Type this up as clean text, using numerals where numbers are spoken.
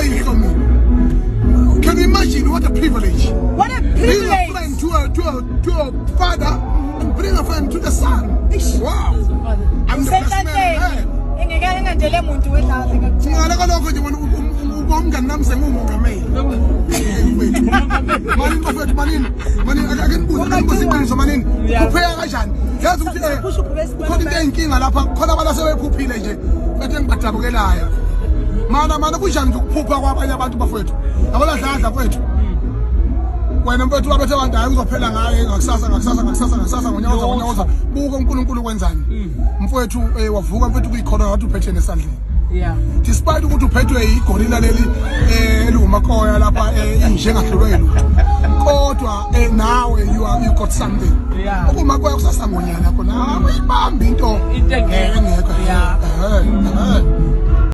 Can you imagine what a privilege? What a privilege! Bring a friend to a father and bring a friend to the son. Wow! I'm the best man. Mana kunjani ukuphupha kwabanye abantu bafowethu abaladla kwethu wena mfowethu wabethe abandayo uzophela ngaye ngakusasa ngonyawuza buka uNkulunkulu kwenzani mfowethu wavuka mfowethu kuyikhona wathi uphethe nesandleni despite ukuthi uphethwe igorilla leli elumakoya lapha injengahlulwelo kodwa nawe you got something ukumakoya kusasangonyana khona uyibamba into engekho